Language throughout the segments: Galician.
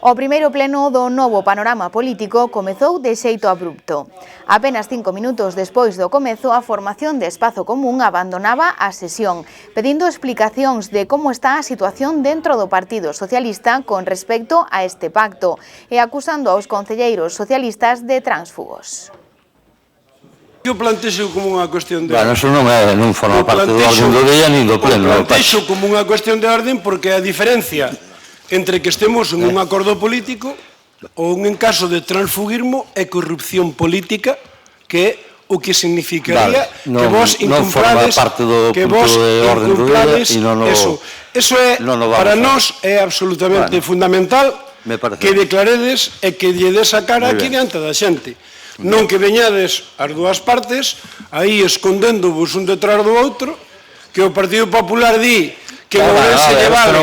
O primeiro pleno do novo panorama político comezou de xeito abrupto. Apenas 5 minutos despois do comezo, a formación de Espazo Común abandonaba a sesión, pedindo explicacións de como está a situación dentro do Partido Socialista con respecto a este pacto e acusando aos concelleiros socialistas de tránsfugos. Eu plantexo como unha cuestión de orden. Bueno, eso non forma parte do orden do día nin do pleno. Plantexo como unha cuestión de orden porque a diferencia entre que estemos en un acordo político ou en caso de transfugismo e corrupción política, que é o que significaría que vos incumplades eso. Eso é, para nós, é absolutamente fundamental que declaredes e que lle des a cara aquí diante da xente. Non que veñades as dúas partes aí escondéndovos un detrás do outro, que o Partido Popular di que Ourense llevade,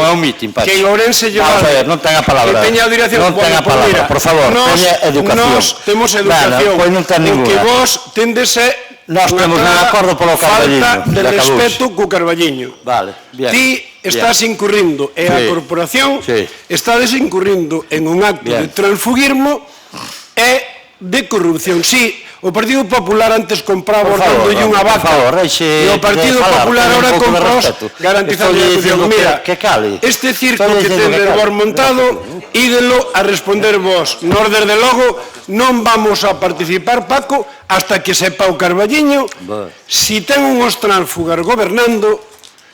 que Ourense llevade, non ten a palabra, que teña a dirección, non ten a palabra, por favor, teña educación. Nós temos educación, o que vos tendes é falta de respeto co Carballiño. Ti estás incurrindo, e a corporación estades incurrindo en un acto de transfugismo e de corrupción. Si, o Partido Popular antes compraba dándolle unha vaca e o Partido Popular ahora compra garantizando a corrupción. Mira, este circo que tendes vos montado, ídelo a responder vos. Nós, desde logo, non vamos a participar, Paco, hasta que sepa o Carballiño si ten unhos tránsfugas gobernando,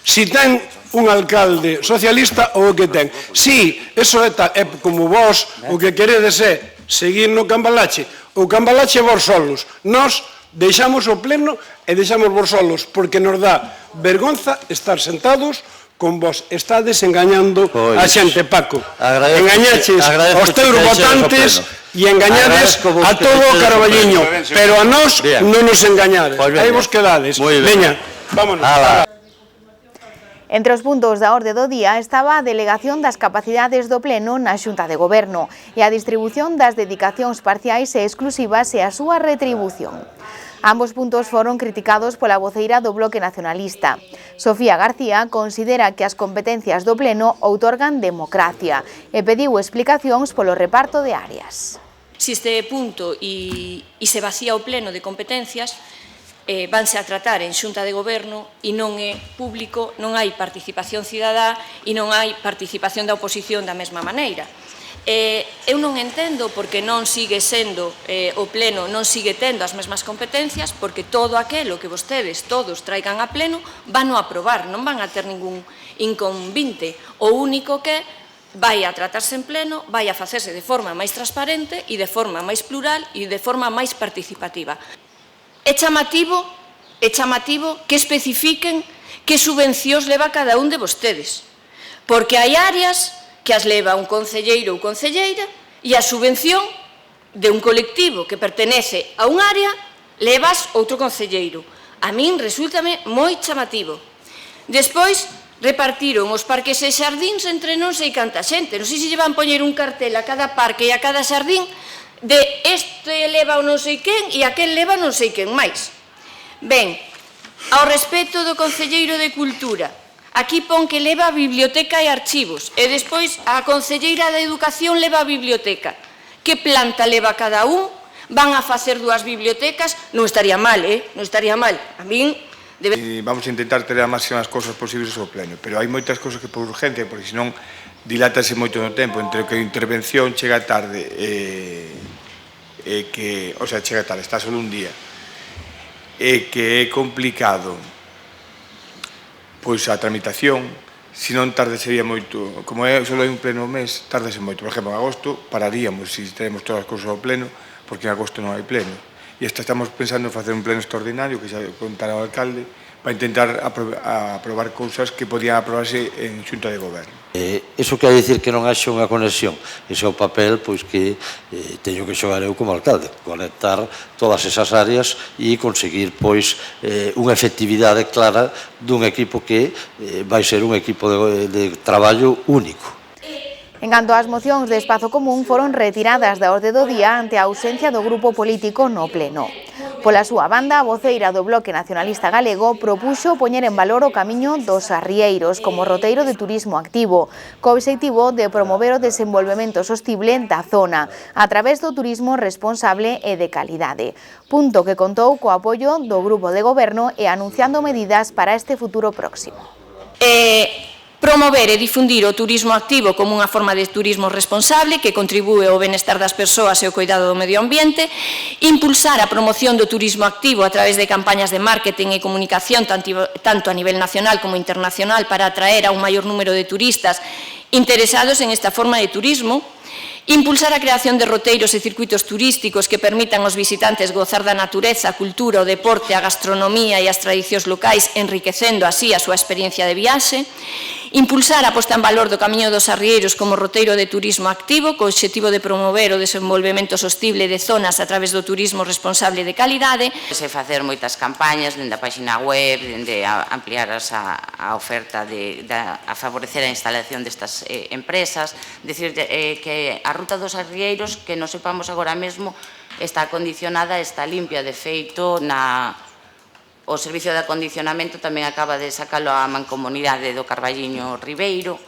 si ten un alcalde socialista ou o que ten. Si, eso é como vos, o que queredes é seguir no cambalache, o cambalache vos solos. Nós deixamos o pleno e deixamos vos solos, porque nos dá vergonza estar sentados con vos. Estades engañando a xente, Paco. Engañaches aos teus votantes e engañades a todo o Carballiño, pero a nós non nos engañades. Aí vos quedades. Veña, vámonos. Entre os puntos da orde do día estaba a delegación das capacidades do Pleno na Xunta de Goberno e a distribución das dedicacións parciais e exclusivas e a súa retribución. Ambos puntos foron criticados pola voceira do Bloque Nacionalista. Sofía García considera que as competencias do Pleno outorgan democracia e pediu explicacións polo reparto de áreas. Si este punto e se vacía o Pleno de competencias, vanse a tratar en Xunta de Goberno e non é público, non hai participación cidadá e non hai participación da oposición da mesma maneira. Eu non entendo porque non sigue sendo o Pleno, non sigue tendo as mesmas competencias, porque todo aquelo que vostedes todos traigan a Pleno van a aprobar, non van a ter ningún inconvinte. O único que vai a tratarse en Pleno, vai a facerse de forma máis transparente e de forma máis plural e de forma máis participativa. É chamativo que especifiquen que subvencións leva cada un de vostedes, porque hai áreas que as leva un concelleiro ou concelleira e a subvención de un colectivo que pertenece a un área levas outro concelleiro. A min resúltame moi chamativo. Despois repartiron os parques e xardíns entre non sei canta xente. Non sei se lle van poñer un cartel a cada parque e a cada xardín de este leva o non sei quen e aquel leva non sei quen máis. Ben, ao respecto do concelleiro de Cultura, aquí pon que leva a biblioteca e archivos e despois a concelleira de Educación leva a biblioteca. Que planta leva cada un? Van a facer dúas bibliotecas? Non estaría mal, non estaría mal. A min vamos a intentar ter as máximas cousas posibles ao pleno, pero hai moitas cousas que por urgencia, porque senón dilátase moito no tempo entre que a intervención chega tarde o sea, chega tarde, está solo un día e que é complicado pois a tramitación, se non tarde sería moito, como só hai un pleno mes, tardase moito. Por exemplo, en agosto pararíamos se teremos todas as cousas ao pleno, porque en agosto non hai pleno. E estamos pensando en facer un pleno extraordinario que xa contará o alcalde para intentar aprobar cousas que podían aprobarse en Xunta de Goberno. Iso quer dicir que non haxe unha conexión. Ese é o papel que teño que xogar eu como alcalde, conectar todas esas áreas e conseguir unha efectividade clara dun equipo que vai ser un equipo de traballo único. En canto ás mocións de Espazo Común foron retiradas da orde do día ante a ausencia do grupo político no Pleno. Pola súa banda, a voceira do Bloque Nacionalista Galego propuxo poñer en valor o camiño dos arrieiros como roteiro de turismo activo, co obxectivo de promover o desenvolvemento sostible da zona a través do turismo responsable e de calidade. Punto que contou co apoio do Grupo de Goberno e anunciando medidas para este futuro próximo. Promover e difundir o turismo activo como unha forma de turismo responsable que contribúe ao benestar das persoas e ao cuidado do medio ambiente, impulsar a promoción do turismo activo a través de campañas de marketing e comunicación tanto a nivel nacional como internacional para atraer a un maior número de turistas interesados en esta forma de turismo, impulsar a creación de roteiros e circuitos turísticos que permitan aos visitantes gozar da natureza, a cultura, o deporte, a gastronomía e as tradicións locais, enriquecendo así a súa experiencia de viaxe, impulsar a posta en valor do Camiño dos Arrieiros como roteiro de turismo activo, co obxectivo de promover o desenvolvemento sostible de zonas a través do turismo responsable de calidade. Se facer moitas campañas dende a página web, dende a ampliar a oferta a favorecer a instalación destas empresas, decir que a Ruta dos Arrieiros, que non sepamos agora mesmo, está acondicionada, está limpia, de feito, o servicio de acondicionamento tamén acaba de sacalo a Mancomunidade do Carballiño Ribeiro.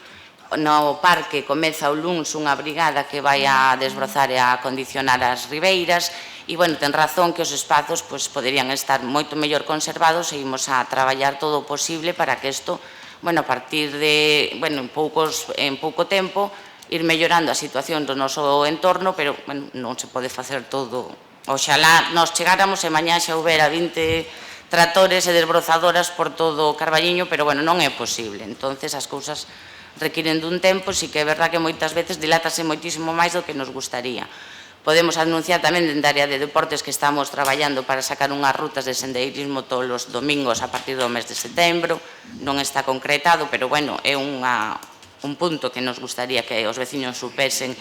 No parque comeza o luns unha brigada que vai a desbrozar e a acondicionar as ribeiras e, bueno, ten razón que os espazos poderían estar moito mellor conservados e imos a traballar todo o posible para que isto, bueno, a partir de, bueno, en pouco tempo, ir mellorando a situación do noso entorno, pero, bueno, non se pode facer todo. Oxalá nos chegáramos e mañá xa houbera 20 tractores e desbrozadoras por todo o Carballiño, pero, bueno, non é posible. Entonces, as cousas requiren dun tempo, si que é verdad que moitas veces dilátase moitísimo máis do que nos gustaría. Podemos anunciar tamén dende a área de deportes que estamos traballando para sacar unhas rutas de sendeirismo todos os domingos a partir do mes de setembro. Non está concretado, pero, bueno, é un punto que nos gustaría que os veciños supesen